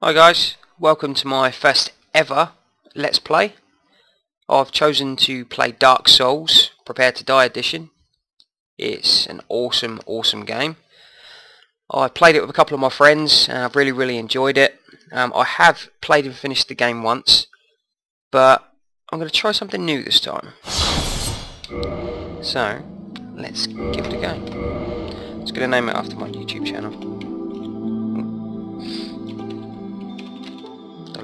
Hi guys, welcome to my first ever Let's Play. I've chosen to play Dark Souls Prepare to Die edition. It's an awesome game. I played it with a couple of my friends and I've really enjoyed it. I have played and finished the game once, but I'm going to try something new this time. So, let's give it a go. I'm just going to name it after my YouTube channel.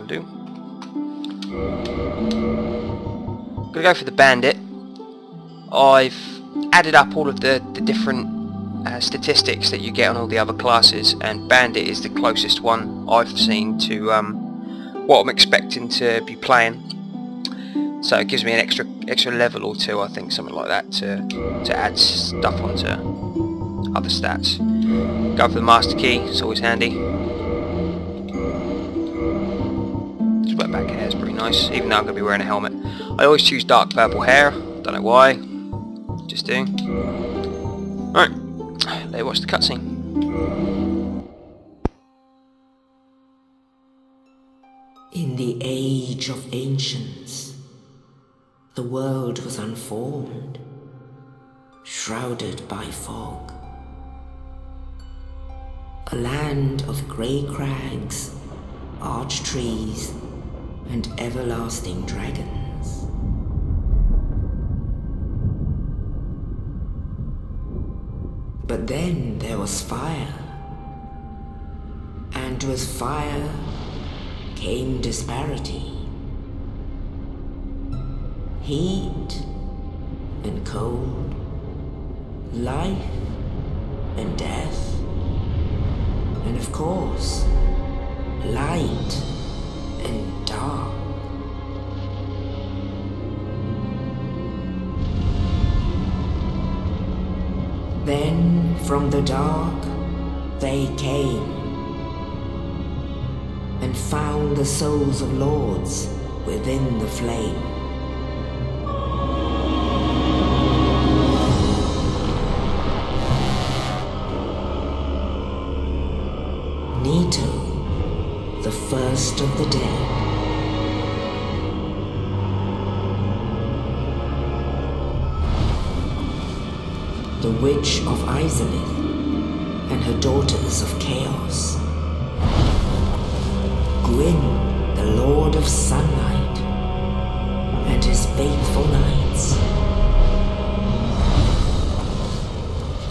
Do. Gonna go for the bandit. I've added up all of the different statistics that you get on all the other classes, and bandit is the closest one I've seen to what I'm expecting to be playing. So it gives me an extra level or two, I think, something like that, to add stuff onto other stats. Go for the master key, it's always handy. Wet back hair is pretty nice, even though I'm going to be wearing a helmet. I always choose dark purple hair, don't know why, just do. Alright, let's watch the cutscene. In the age of ancients, the world was unformed, shrouded by fog. A land of grey crags, arch trees, and everlasting dragons. But then there was fire, and with fire came disparity. Heat and cold, life and death, and of course, light and dark. Then from the dark they came and found the souls of lords within the flame. Nito, the first of the dead. The Witch of Asylum and her daughters of Chaos. Gwyn, the Lord of Sunlight, and his faithful knights.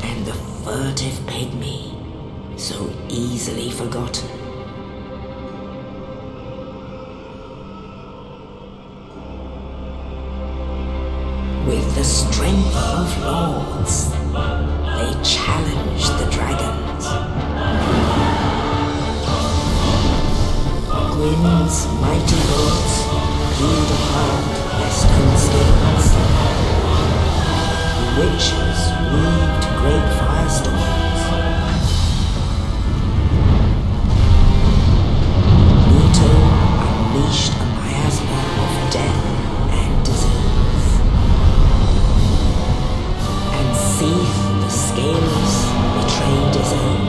And the furtive pygmy, so easily forgotten. With the strength of lords, they challenged the dragons. Gwyn's mighty bolts peeled apart their stone scales. The witches weaved great firestorms. Nito unleashed a miasma of death and disease. Seeth the scales betrayed his own,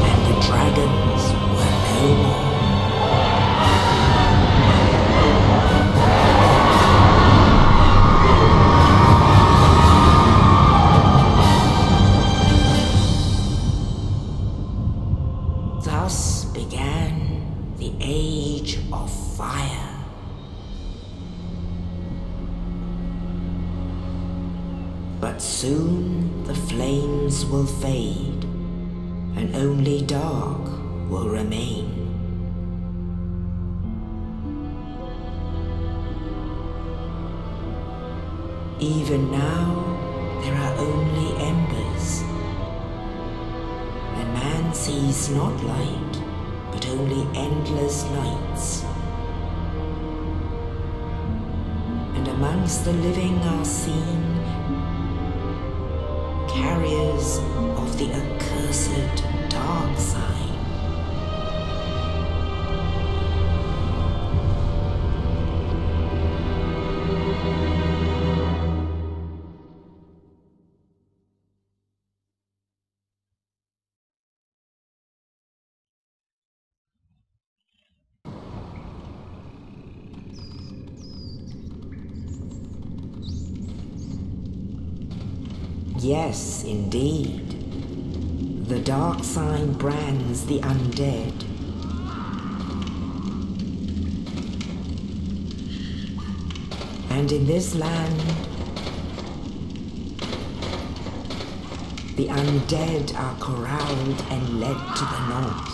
and the dragons were no more. Thus began the Age of Fire. But soon the flames will fade, and only dark will remain. Even now, there are only embers, and man sees not light, but only endless nights. And amongst the living are seen carriers of the accursed dark side. Yes, indeed. The dark sign brands the undead. And in this land, the undead are corralled and led to the north.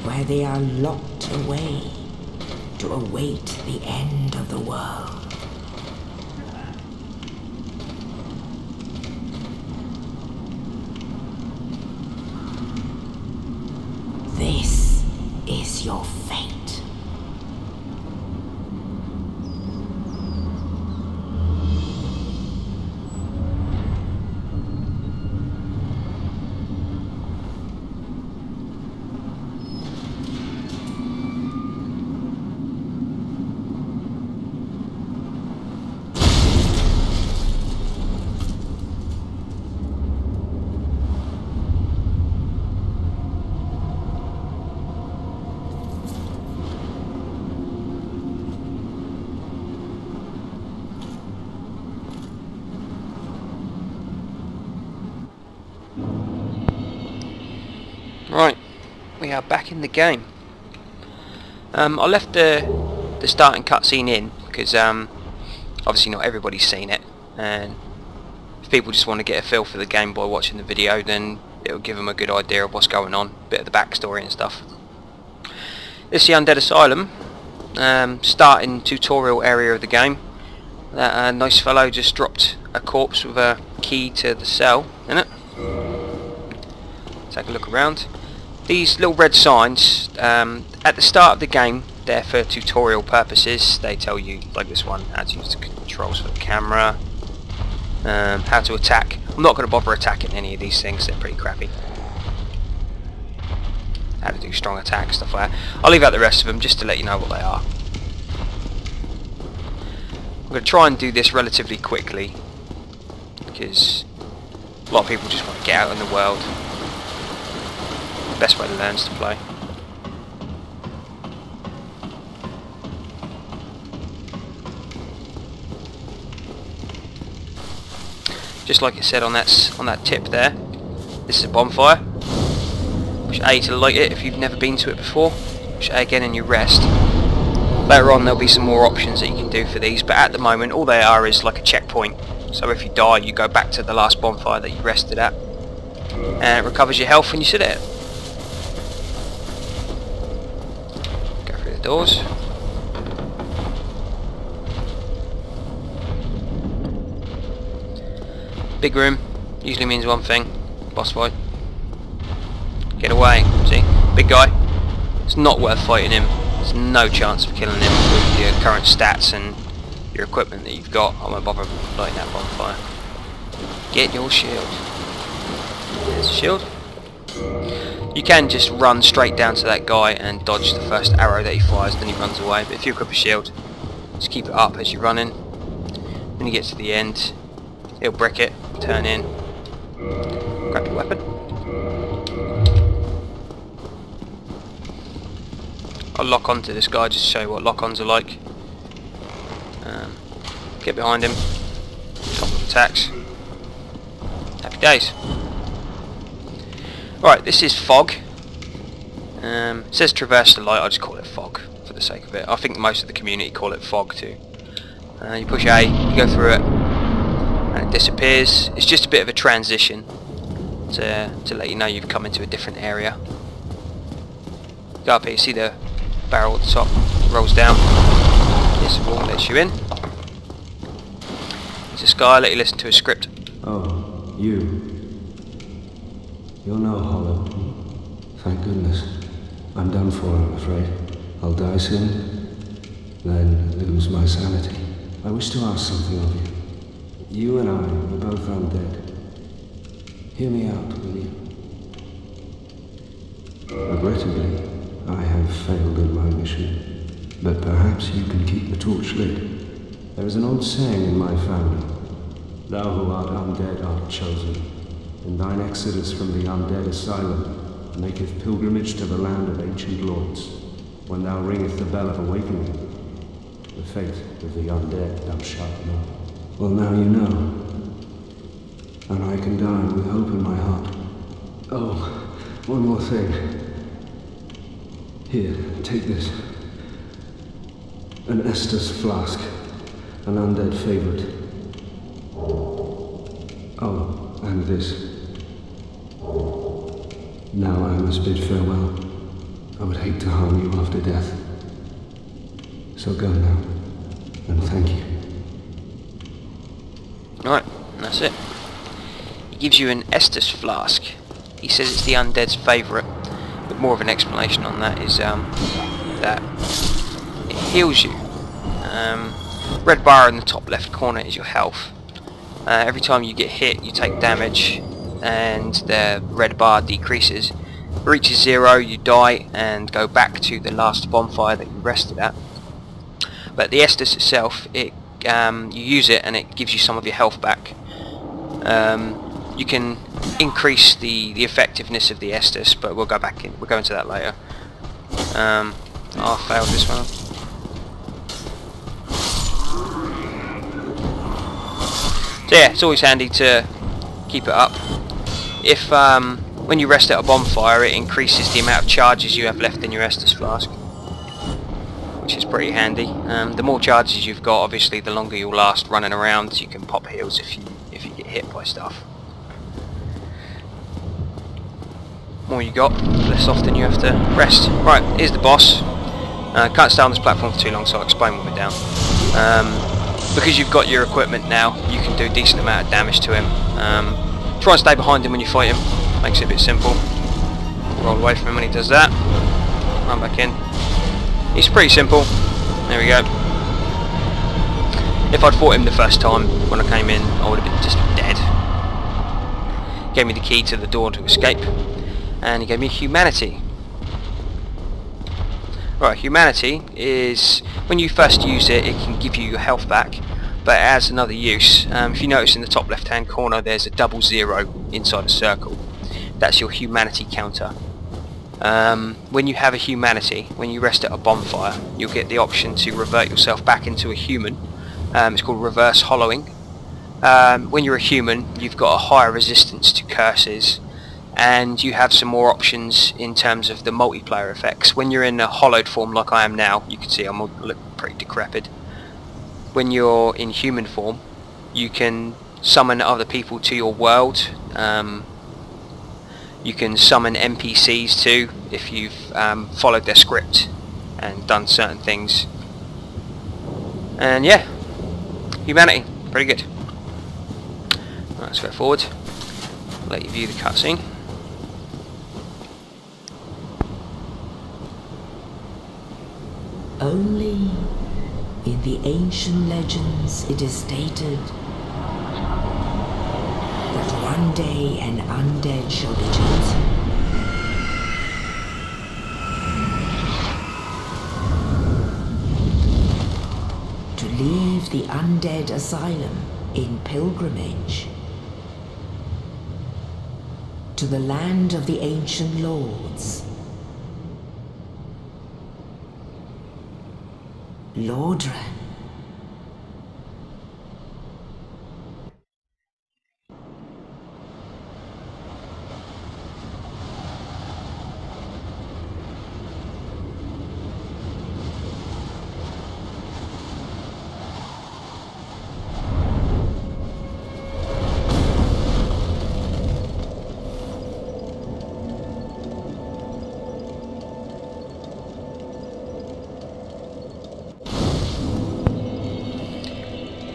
Where they are locked away to await the end of the world. This is your fate. Right, we are back in the game. I left the starting cutscene in because obviously not everybody's seen it, and if people just want to get a feel for the game by watching the video, then it'll give them a good idea of what's going on, a bit of the backstory and stuff. This is the Undead Asylum, starting tutorial area of the game. That nice fellow just dropped a corpse with a key to the cell in it. Take a look around. These little red signs, at the start of the game, they're for tutorial purposes. They tell you, like this one, how to use the controls for the camera, how to attack. I'm not going to bother attacking any of these things, they're pretty crappy. How to do strong attacks, stuff like that. I'll leave out the rest of them just to let you know what they are. I'm going to try and do this relatively quickly, because a lot of people just want to get out in the world. Best way to learn is to play. Just like it said on that tip there, this is a bonfire. Push A to light it if you've never been to it before. Push A again and you rest. Later on there'll be some more options that you can do for these, but at the moment all they are is like a checkpoint. So if you die, you go back to the last bonfire that you rested at, and it recovers your health when you sit at it. Doors. Big room usually means one thing: boss fight. Get away. See, big guy. It's not worth fighting him. There's no chance of killing him with your current stats and your equipment that you've got. I won't bother lighting that bonfire. Get your shield. There's a shield. You can just run straight down to that guy and dodge the first arrow that he fires, then he runs away. But if you equip a shield, just keep it up as you're running. When you get to the end, he'll brick it, turn in, grab your weapon. I'll lock onto this guy just to show you what lock-ons are like. Get behind him, couple of attacks. Happy days. Right, this is fog. It says traverse the light, I'll just call it fog for the sake of it. I think most of the community call it fog too. You push A, you go through it, and it disappears. It's just a bit of a transition to let you know you've come into a different area. Go up here, you see the barrel at the top, rolls down. This wall lets you in. There's this guy, I'll let you listen to his script. Oh, you. You're no hollow. Thank goodness. I'm done for, I'm afraid. I'll die soon, then lose my sanity. I wish to ask something of you. You and I are both undead. Hear me out, will you? Regrettably, I have failed in my mission, but perhaps you can keep the torch lit. There is an old saying in my family: thou who art undead art chosen. And thine exodus from the Undead Asylum maketh pilgrimage to the land of ancient lords, when thou ringeth the bell of awakening. The fate of the undead thou shalt know. Well, now you know. And I can die with hope in my heart. Oh, one more thing. Here, take this. An Estus flask. An undead favorite. Oh, and this. Now I must bid farewell. I would hate to harm you after death. So go now, and thank you. Alright, that's it. He gives you an Estus flask. He says it's the undead's favourite, but more of an explanation on that is that it heals you. Red bar in the top left corner is your health. Every time you get hit you take damage and the red bar decreases. It reaches 0, you die and go back to the last bonfire that you rested at. But the Estus itself, you use it and it gives you some of your health back. You can increase the effectiveness of the Estus, but we'll go into that later. I failed this one. So yeah, it's always handy to keep it up. If when you rest at a bonfire, it increases the amount of charges you have left in your Estus flask, which is pretty handy. The more charges you've got, obviously, the longer you'll last running around. You can pop heals if you get hit by stuff. The more you got, the less often you have to rest. Right, here's the boss. Can't stay on this platform for too long, so I'll explain when we're down. Because you've got your equipment now, you can do a decent amount of damage to him. Try and stay behind him when you fight him. Makes it a bit simple. Roll away from him when he does that. Run back in. It's pretty simple. There we go. If I'd fought him the first time when I came in, I would have been just dead. He gave me the key to the door to escape, and he gave me humanity. Right, humanity is, when you first use it, it can give you your health back, but it has another use. If you notice in the top left hand corner there's a 00 inside a circle. That's your humanity counter. When you have a humanity, when you rest at a bonfire, you'll get the option to revert yourself back into a human. It's called reverse hollowing. When you're a human, you've got a higher resistance to curses, and you have some more options in terms of the multiplayer effects. When you're in a hollowed form like I am now, you can see I look pretty decrepit. When you're in human form, you can summon other people to your world. You can summon NPCs too if you've followed their script and done certain things. And yeah, humanity, pretty good. Right, let's go forward. Let you view the cutscene. Only in the ancient legends it is stated that one day an undead shall be chosen. To leave the undead asylum in pilgrimage to the land of the ancient lords. Lordran.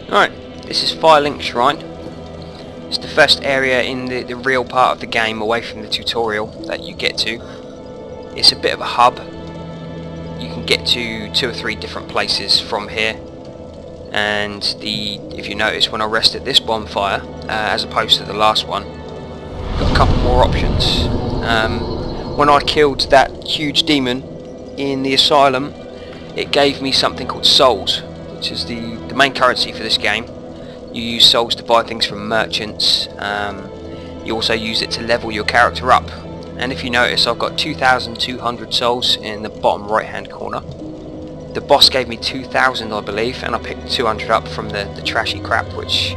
Alright, this is Firelink Shrine. It's the first area in the real part of the game away from the tutorial that you get to. It's a bit of a hub. You can get to 2 or 3 different places from here. And if you notice, when I rest at this bonfire, as opposed to the last one, got a couple more options. When I killed that huge demon in the Asylum, it gave me something called souls, which is the main currency for this game. You use souls to buy things from merchants. You also use it to level your character up. And if you notice, I've got 2,200 souls in the bottom right hand corner. the boss gave me 2,000 I believe, and I picked 200 up from the trashy crap which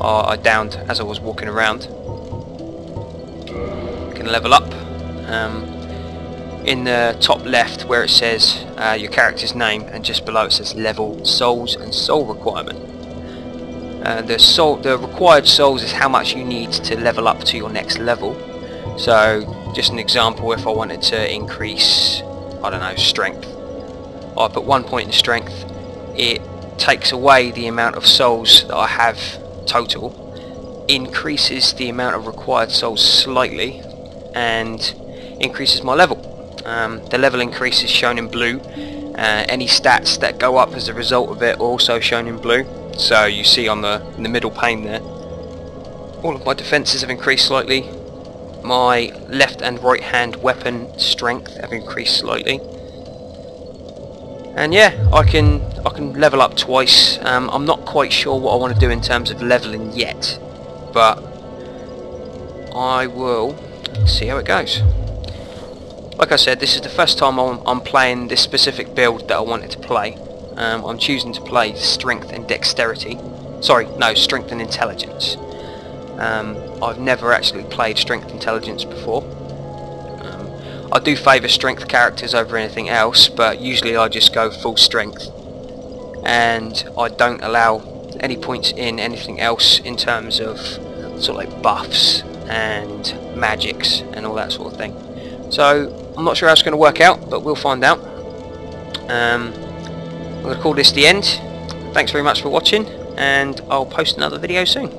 I downed as I was walking around. Can level up. In the top left where it says your character's name, and just below it says level, souls and soul requirement. The required souls is how much you need to level up to your next level. So just an example, if I wanted to increase, I don't know, strength, I put 1 point in strength, it takes away the amount of souls that I have total, increases the amount of required souls slightly, and increases my level. The level increase is shown in blue. Any stats that go up as a result of it are also shown in blue. So you see in the middle pane there, all of my defences have increased slightly. My left and right hand weapon strength have increased slightly. And yeah, I can level up twice. I'm not quite sure what I want to do in terms of leveling yet, but I will see how it goes. Like I said, this is the first time I'm playing this specific build that I wanted to play. I'm choosing to play strength and dexterity. Sorry, no, strength and intelligence. I've never actually played strength intelligence before. I do favour strength characters over anything else, but usually I just go full strength, and I don't allow any points in anything else in terms of sort of like buffs and magics and all that sort of thing. So I'm not sure how it's going to work out, but we'll find out. I'm going to call this the end. Thanks very much for watching, and I'll post another video soon.